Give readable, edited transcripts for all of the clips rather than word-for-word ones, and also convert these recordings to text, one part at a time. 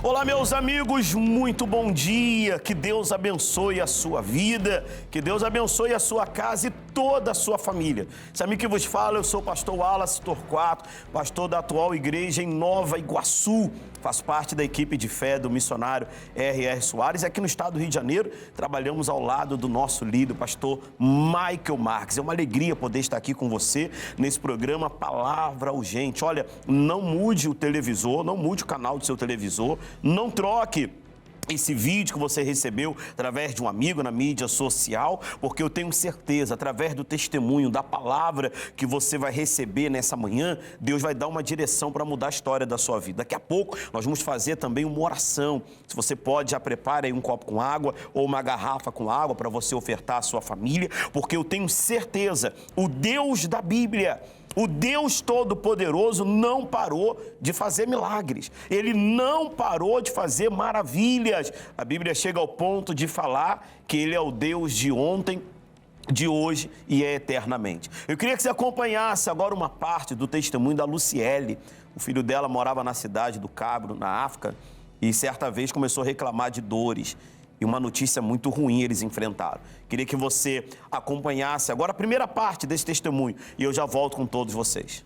Olá, meus amigos, muito bom dia. Que Deus abençoe a sua vida, que Deus abençoe a sua casa e toda a sua família. Esse amigo que vos fala, eu sou o pastor Wallace Torquato, pastor da atual igreja em Nova Iguaçu. Faço parte da equipe de fé do missionário R.R. Soares. Aqui no estado do Rio de Janeiro, trabalhamos ao lado do nosso líder, o pastor Michael Marques. É uma alegria poder estar aqui com você nesse programa Palavra Urgente. Olha, não mude o televisor, não mude o canal do seu televisor, não troque esse vídeo que você recebeu através de um amigo na mídia social, porque eu tenho certeza, através do testemunho, da palavra que você vai receber nessa manhã, Deus vai dar uma direção para mudar a história da sua vida. Daqui a pouco nós vamos fazer também uma oração. Se você pode, já prepare aí um copo com água ou uma garrafa com água para você ofertar à sua família, porque eu tenho certeza, o Deus da Bíblia, o Deus Todo-Poderoso não parou de fazer milagres. Ele não parou de fazer maravilhas. A Bíblia chega ao ponto de falar que Ele é o Deus de ontem, de hoje e é eternamente. Eu queria que você acompanhasse agora uma parte do testemunho da Luciele. O filho dela morava na cidade do Cabo, na África, e certa vez começou a reclamar de dores. E uma notícia muito ruim eles enfrentaram. Queria que você acompanhasse agora a primeira parte desse testemunho e eu já volto com todos vocês.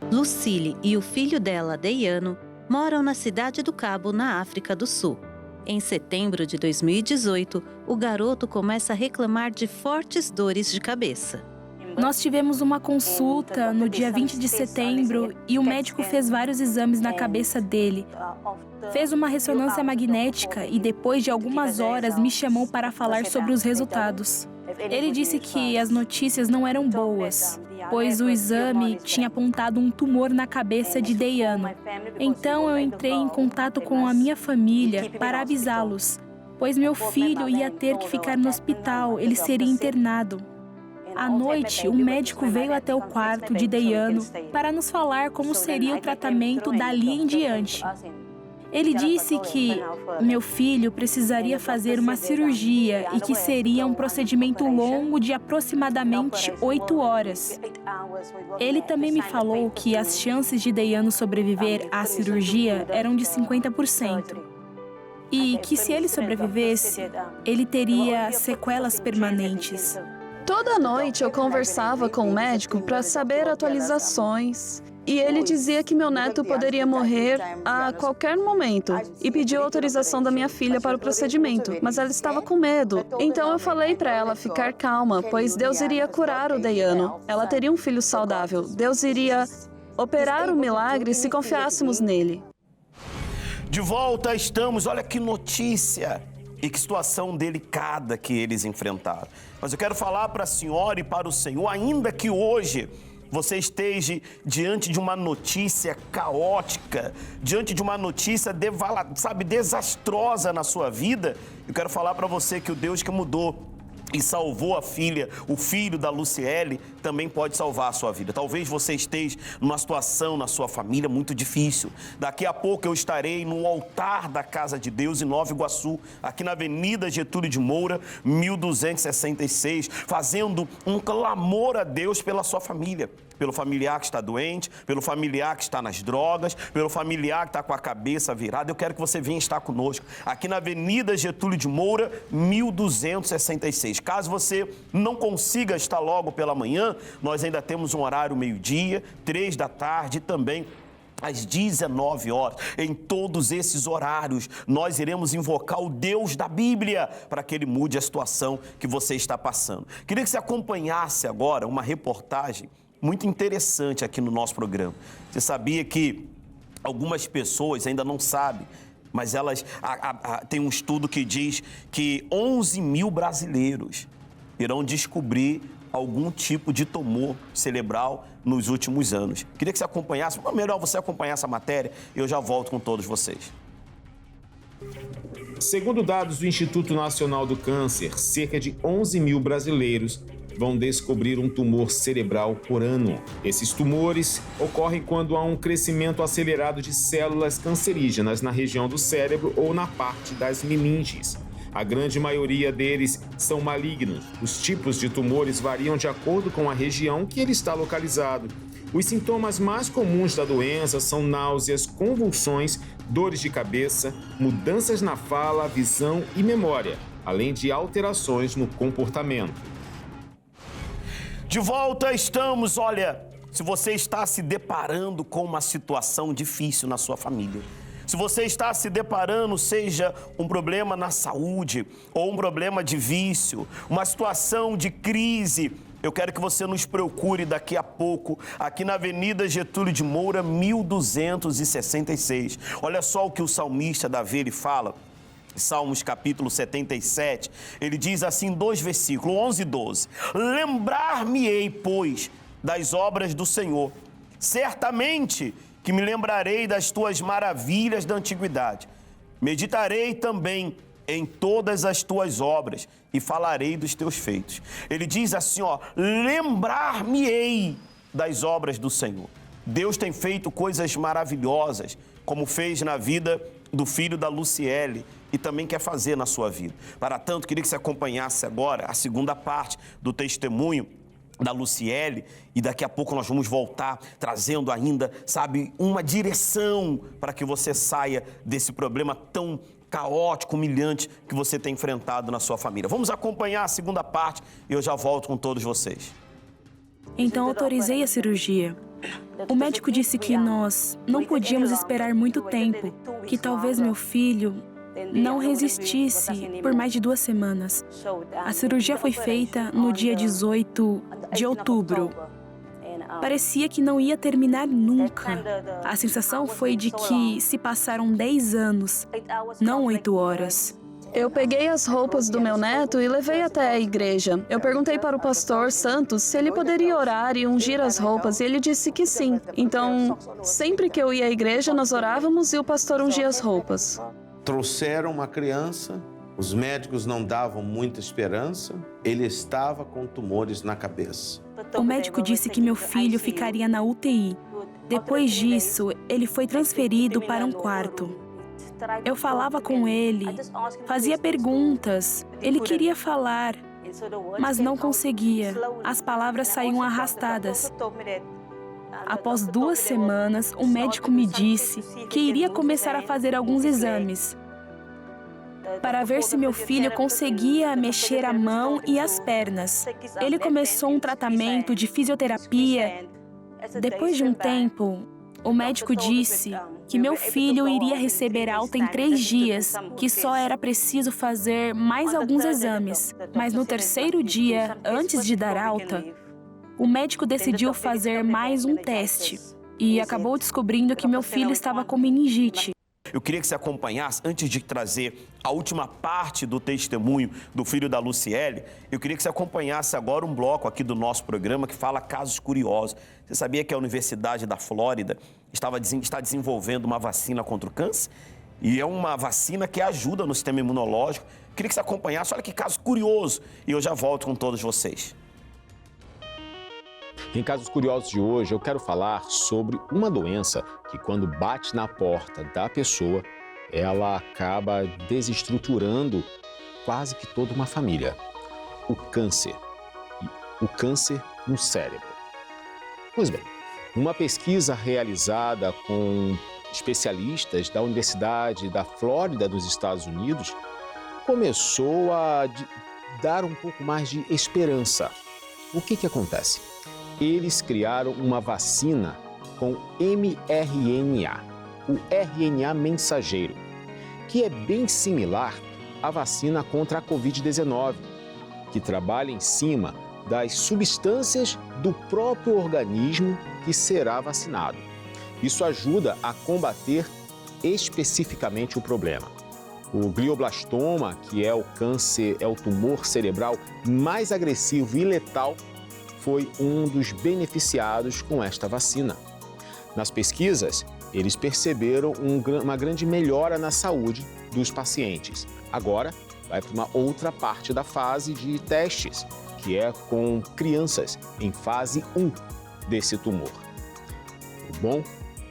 Lucile e o filho dela, Deiano, moram na cidade do Cabo, na África do Sul. Em setembro de 2018, o garoto começa a reclamar de fortes dores de cabeça. Nós tivemos uma consulta no dia 20 de setembro e o médico fez vários exames na cabeça dele. Fez uma ressonância magnética e depois de algumas horas me chamou para falar sobre os resultados. Ele disse que as notícias não eram boas, pois o exame tinha apontado um tumor na cabeça de Deiano. Então eu entrei em contato com a minha família para avisá-los, pois meu filho ia ter que ficar no hospital, ele seria internado. À noite, o médico veio até o quarto de Deiano para nos falar como seria o tratamento dali em diante. Ele disse que meu filho precisaria fazer uma cirurgia e que seria um procedimento longo de aproximadamente 8 horas. Ele também me falou que as chances de Deiano sobreviver à cirurgia eram de 50%. E que se ele sobrevivesse, ele teria sequelas permanentes. Toda noite eu conversava com o médico para saber atualizações. E ele dizia que meu neto poderia morrer a qualquer momento e pediu autorização da minha filha para o procedimento, mas ela estava com medo. Então eu falei para ela ficar calma, pois Deus iria curar o Deiano. Ela teria um filho saudável. Deus iria operar o milagre se confiássemos nele. De volta estamos, olha que notícia e que situação delicada que eles enfrentaram. Mas eu quero falar para a senhora e para o senhor, ainda que hoje você esteja diante de uma notícia caótica, diante de uma notícia, desastrosa na sua vida, eu quero falar para você que o Deus que mudou e salvou a filha, o filho da Luciele, também pode salvar a sua vida. Talvez você esteja numa situação na sua família muito difícil. Daqui a pouco eu estarei no altar da Casa de Deus em Nova Iguaçu, aqui na Avenida Getúlio de Moura, 1266, fazendo um clamor a Deus pela sua família. Pelo familiar que está doente, pelo familiar que está nas drogas, pelo familiar que está com a cabeça virada. Eu quero que você venha estar conosco aqui na Avenida Getúlio de Moura, 1266. Caso você não consiga estar logo pela manhã, nós ainda temos um horário meio-dia, 3 da tarde e também às 19 horas. Em todos esses horários, nós iremos invocar o Deus da Bíblia para que Ele mude a situação que você está passando. Queria que você acompanhasse agora uma reportagem muito interessante aqui no nosso programa. Você sabia que algumas pessoas ainda não sabem, mas elas tem um estudo que diz que 11 mil brasileiros irão descobrir algum tipo de tumor cerebral nos últimos anos. Queria que você acompanhasse, ou melhor, você acompanhar essa matéria e eu já volto com todos vocês. Segundo dados do Instituto Nacional do Câncer, cerca de 11 mil brasileiros vão descobrir um tumor cerebral por ano. Esses tumores ocorrem quando há um crescimento acelerado de células cancerígenas na região do cérebro ou na parte das meninges. A grande maioria deles são malignos. Os tipos de tumores variam de acordo com a região que ele está localizado. Os sintomas mais comuns da doença são náuseas, convulsões, dores de cabeça, mudanças na fala, visão e memória, além de alterações no comportamento. De volta estamos, olha, se você está se deparando com uma situação difícil na sua família, se você está se deparando, seja um problema na saúde ou um problema de vício, uma situação de crise, eu quero que você nos procure daqui a pouco, aqui na Avenida Getúlio de Moura, 1266. Olha só o que o salmista Davi ele fala, Salmos capítulo 77, ele diz assim, 2 versículos, 11 e 12. Lembrar-me-ei, pois, das obras do Senhor, certamente que me lembrarei das tuas maravilhas da antiguidade. Meditarei também em todas as tuas obras e falarei dos teus feitos. Ele diz assim, ó, lembrar-me-ei das obras do Senhor. Deus tem feito coisas maravilhosas, como fez na vida do filho da Luciele e também quer fazer na sua vida. Para tanto, queria que você acompanhasse agora a segunda parte do testemunho da Luciele e daqui a pouco nós vamos voltar trazendo ainda, sabe, uma direção para que você saia desse problema tão caótico, humilhante que você tem enfrentado na sua família. Vamos acompanhar a segunda parte e eu já volto com todos vocês. Então autorizei a cirurgia. O médico disse que nós não podíamos esperar muito tempo, que talvez meu filho não resistisse por mais de 2 semanas. A cirurgia foi feita no dia 18 de outubro. Parecia que não ia terminar nunca. A sensação foi de que se passaram 10 anos, não 8 horas. Eu peguei as roupas do meu neto e levei até a igreja. Eu perguntei para o pastor Santos se ele poderia orar e ungir as roupas e ele disse que sim. Então, sempre que eu ia à igreja, nós orávamos e o pastor ungia as roupas. Trouxeram uma criança, os médicos não davam muita esperança, ele estava com tumores na cabeça. O médico disse que meu filho ficaria na UTI. Depois disso, ele foi transferido para um quarto. Eu falava com ele, fazia perguntas, ele queria falar, mas não conseguia. As palavras saíam arrastadas. Após 2 semanas, o médico me disse que iria começar a fazer alguns exames para ver se meu filho conseguia mexer a mão e as pernas. Ele começou um tratamento de fisioterapia. Depois de um tempo, o médico disse que meu filho iria receber alta em 3 dias, que só era preciso fazer mais alguns exames. Mas no 3º dia, antes de dar alta, o médico decidiu fazer mais um teste e acabou descobrindo que meu filho estava com meningite. Eu queria que você acompanhasse, antes de trazer a última parte do testemunho do filho da Luciele, eu queria que você acompanhasse agora um bloco aqui do nosso programa que fala casos curiosos. Você sabia que a Universidade da Flórida está desenvolvendo uma vacina contra o câncer? E é uma vacina que ajuda no sistema imunológico. Eu queria que você acompanhasse, olha que caso curioso. E eu já volto com todos vocês. Em Casos Curiosos de hoje, eu quero falar sobre uma doença que, quando bate na porta da pessoa, ela acaba desestruturando quase que toda uma família. O câncer. O câncer no cérebro. Pois bem, uma pesquisa realizada com especialistas da Universidade da Flórida dos Estados Unidos começou a dar um pouco mais de esperança. O que acontece? Eles criaram uma vacina com mRNA, o RNA mensageiro, que é bem similar à vacina contra a Covid-19, que trabalha em cima das substâncias do próprio organismo que será vacinado. Isso ajuda a combater especificamente o problema. O glioblastoma, que é o câncer, é o tumor cerebral mais agressivo e letal, foi um dos beneficiados com esta vacina. Nas pesquisas, eles perceberam uma grande melhora na saúde dos pacientes. Agora, vai para uma outra parte da fase de testes, que é com crianças em fase 1 desse tumor. O bom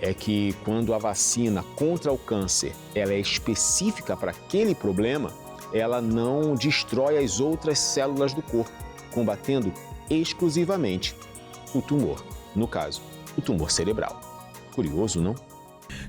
é que quando a vacina contra o câncer ela é específica para aquele problema, ela não destrói as outras células do corpo, combatendo exclusivamente o tumor, no caso, o tumor cerebral. Curioso, não?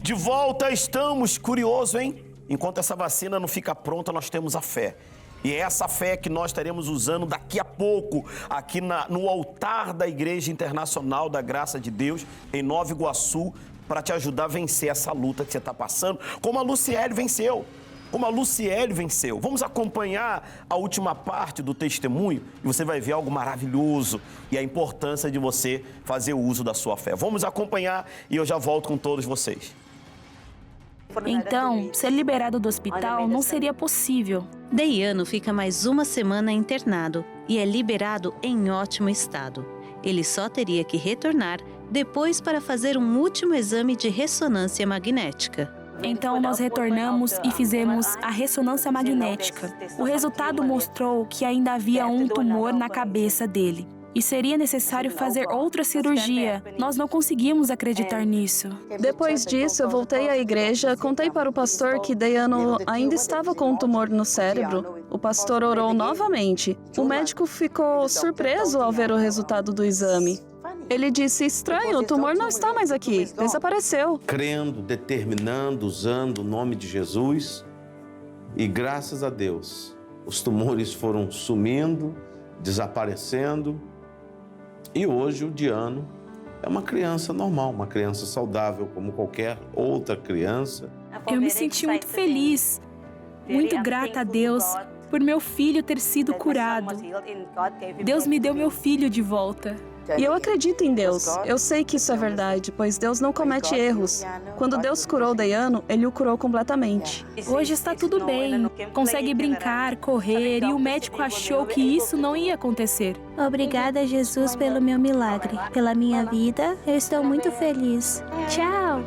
De volta estamos. Curioso, hein? Enquanto essa vacina não fica pronta, nós temos a fé. E é essa fé que nós estaremos usando daqui a pouco, aqui no altar da Igreja Internacional da Graça de Deus, em Nova Iguaçu, para te ajudar a vencer essa luta que você está passando, como a Luciele venceu. Como a Luciele venceu. Vamos acompanhar a última parte do testemunho e você vai ver algo maravilhoso e a importância de você fazer o uso da sua fé. Vamos acompanhar e eu já volto com todos vocês. Então, ser liberado do hospital não seria possível. Deiano fica mais uma semana internado e é liberado em ótimo estado. Ele só teria que retornar depois para fazer um último exame de ressonância magnética. Então, nós retornamos e fizemos a ressonância magnética. O resultado mostrou que ainda havia um tumor na cabeça dele. E seria necessário fazer outra cirurgia. Nós não conseguimos acreditar nisso. Depois disso, eu voltei à igreja, contei para o pastor que Deiano ainda estava com um tumor no cérebro. O pastor orou novamente. O médico ficou surpreso ao ver o resultado do exame. Ele disse, estranho, o tumor não está mais aqui, desapareceu. Crendo, determinando, usando o nome de Jesus. E graças a Deus, os tumores foram sumindo, desaparecendo. E hoje o Diano é uma criança normal, uma criança saudável como qualquer outra criança. Eu me senti muito feliz, muito grata a Deus por meu filho ter sido curado. Deus me deu meu filho de volta. E eu acredito em Deus. Eu sei que isso é verdade, pois Deus não comete erros. Quando Deus curou Deiano, Ele o curou completamente. Hoje está tudo bem, consegue brincar, correr, e o médico achou que isso não ia acontecer. Obrigada, Jesus, pelo meu milagre. Pela minha vida, eu estou muito feliz. Tchau!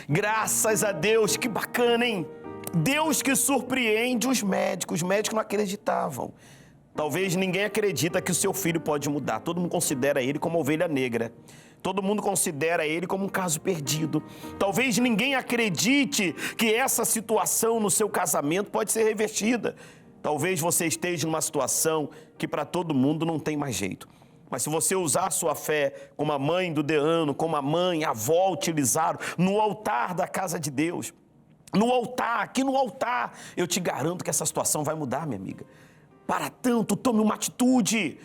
Graças a Deus, que bacana, hein? Deus que surpreende os médicos não acreditavam. Talvez ninguém acredita que o seu filho pode mudar. Todo mundo considera ele como ovelha negra. Todo mundo considera ele como um caso perdido. Talvez ninguém acredite que essa situação no seu casamento pode ser revertida. Talvez você esteja numa situação que para todo mundo não tem mais jeito. Mas se você usar a sua fé como a mãe do Deiano, como a mãe, a avó utilizaram no altar da casa de Deus, no altar, aqui no altar, eu te garanto que essa situação vai mudar, minha amiga. Para tanto, tome uma atitude.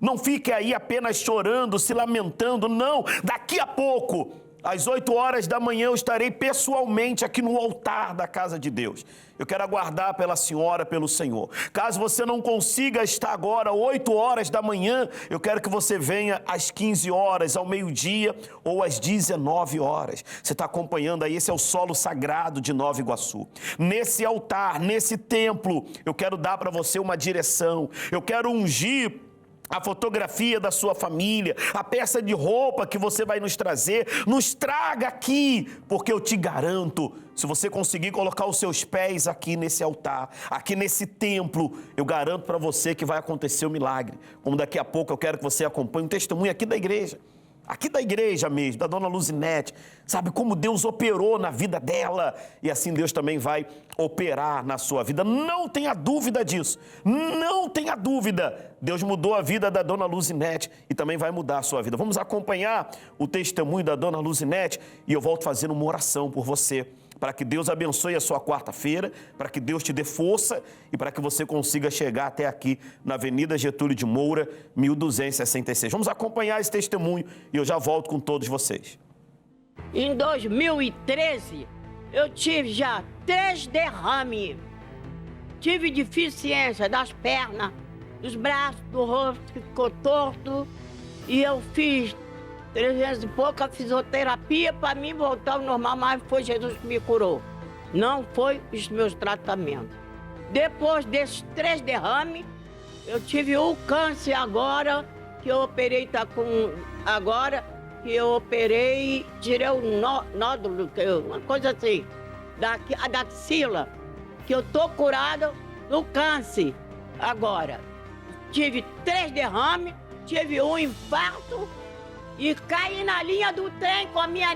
Não fique aí apenas chorando, se lamentando. Não, daqui a pouco, às 8 horas da manhã, eu estarei pessoalmente aqui no altar da casa de Deus. Eu quero aguardar pela senhora, pelo Senhor. Caso você não consiga estar agora, 8 horas da manhã, eu quero que você venha às 15 horas, ao meio-dia ou às 19 horas. Você está acompanhando aí, esse é o solo sagrado de Nova Iguaçu. Nesse altar, nesse templo, eu quero dar para você uma direção. Eu quero ungir a fotografia da sua família, a peça de roupa que você vai nos trazer, nos traga aqui, porque eu te garanto, se você conseguir colocar os seus pés aqui nesse altar, aqui nesse templo, eu garanto para você que vai acontecer o milagre. Como daqui a pouco eu quero que você acompanhe um testemunho aqui da igreja mesmo, da dona Luzinete, sabe como Deus operou na vida dela e assim Deus também vai operar na sua vida. Não tenha dúvida disso, não tenha dúvida. Deus mudou a vida da dona Luzinete e também vai mudar a sua vida. Vamos acompanhar o testemunho da dona Luzinete e eu volto fazendo uma oração por você, para que Deus abençoe a sua quarta-feira, para que Deus te dê força e para que você consiga chegar até aqui na Avenida Getúlio de Moura, 1266. Vamos acompanhar esse testemunho e eu já volto com todos vocês. Em 2013, eu tive já 3 derrames. Tive deficiência das pernas, dos braços, do rosto, que ficou torto. E eu fiz 300 e pouco a fisioterapia para mim voltar ao normal, mas foi Jesus que me curou. Não foi os meus tratamentos. Depois desses 3 derrames, eu tive o câncer agora, que eu operei, tirei o nódulo, uma coisa assim, da axila, que eu tô curada do câncer agora. Tive 3 derrames, tive um infarto, e caí na linha do trem com a minha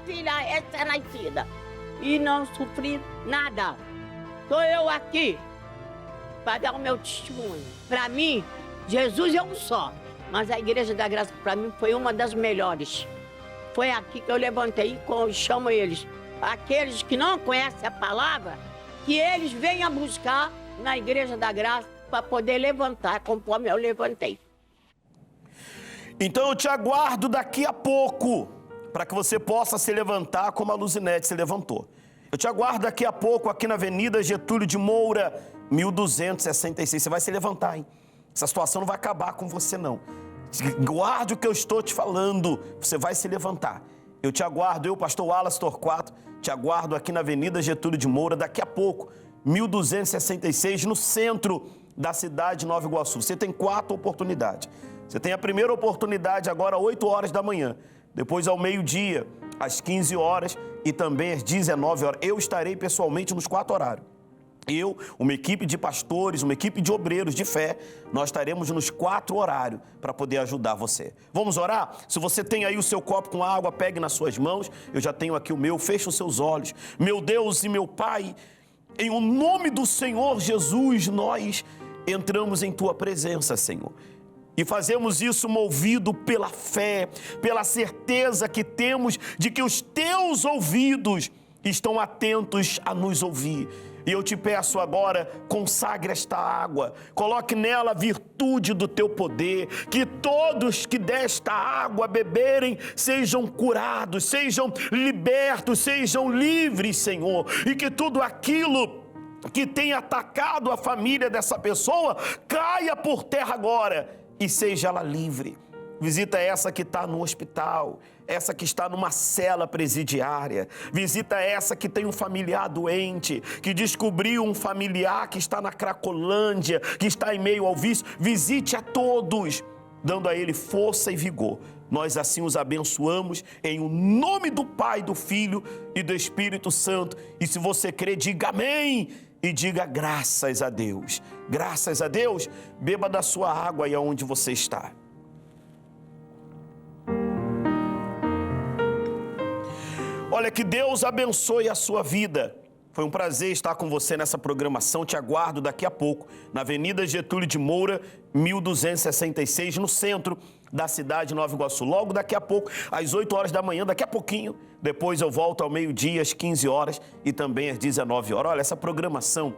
filha recém-nascida. E não sofri nada. Estou eu aqui para dar o meu testemunho. Para mim, Jesus é um só. Mas a Igreja da Graça, para mim, foi uma das melhores. Foi aqui que eu levantei e chamo eles. Aqueles que não conhecem a palavra, que eles venham buscar na Igreja da Graça para poder levantar, conforme eu levantei. Então eu te aguardo daqui a pouco, para que você possa se levantar como a Luzinete se levantou. Eu te aguardo daqui a pouco aqui na Avenida Getúlio de Moura, 1266. Você vai se levantar, hein? Essa situação não vai acabar com você, não. Guarde o que eu estou te falando. Você vai se levantar. Eu te aguardo, eu, pastor Wallace Torquato, te aguardo aqui na Avenida Getúlio de Moura, daqui a pouco, 1266, no centro da cidade de Nova Iguaçu. Você tem 4 oportunidades. Você tem a primeira oportunidade agora às 8 horas da manhã, depois ao meio-dia, às 15 horas e também às 19 horas. Eu estarei pessoalmente nos 4 horários. Eu, uma equipe de pastores, uma equipe de obreiros de fé, nós estaremos nos 4 horários para poder ajudar você. Vamos orar? Se você tem aí o seu copo com água, pegue nas suas mãos. Eu já tenho aqui o meu, feche os seus olhos. Meu Deus e meu Pai, em o nome do Senhor Jesus, nós entramos em Tua presença, Senhor. E fazemos isso movido pela fé, pela certeza que temos de que os Teus ouvidos estão atentos a nos ouvir. E eu te peço agora, consagre esta água, coloque nela a virtude do teu poder, que todos que desta água beberem sejam curados, sejam libertos, sejam livres, Senhor, e que tudo aquilo que tem atacado a família dessa pessoa caia por terra agora e seja ela livre. Visita essa que está no hospital, essa que está numa cela presidiária. Visita essa que tem um familiar doente, que descobriu um familiar que está na Cracolândia, que está em meio ao vício. Visite a todos, dando a ele força e vigor. Nós assim os abençoamos em o nome do Pai, do Filho e do Espírito Santo. E se você crê, diga amém e diga graças a Deus. Graças a Deus, beba da sua água aí onde você está. Olha, que Deus abençoe a sua vida. Foi um prazer estar com você nessa programação. Te aguardo daqui a pouco, na Avenida Getúlio de Moura, 1266, no centro da cidade de Nova Iguaçu. Logo daqui a pouco, às 8 horas da manhã, daqui a pouquinho. Depois eu volto ao meio-dia, às 15 horas e também às 19 horas. Olha, essa programação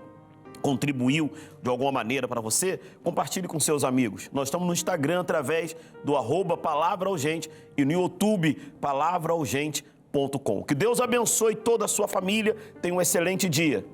contribuiu de alguma maneira para você? Compartilhe com seus amigos. Nós estamos no Instagram através do @Palavra Urgente e no YouTube Palavra Urgente. Que Deus abençoe toda a sua família. Tenha um excelente dia.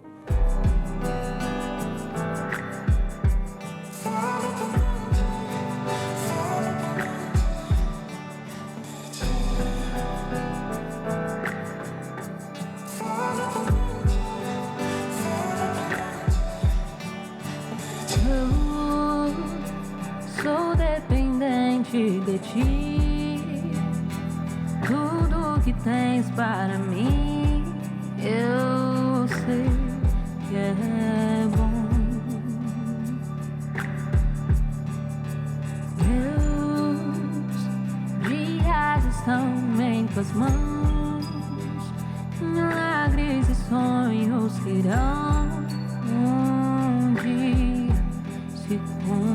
Eu sou dependente de ti. Tudo que tens para mim, eu sei que é bom. Meus dias estão em tuas mãos, milagres e sonhos irão um dia se cumprir.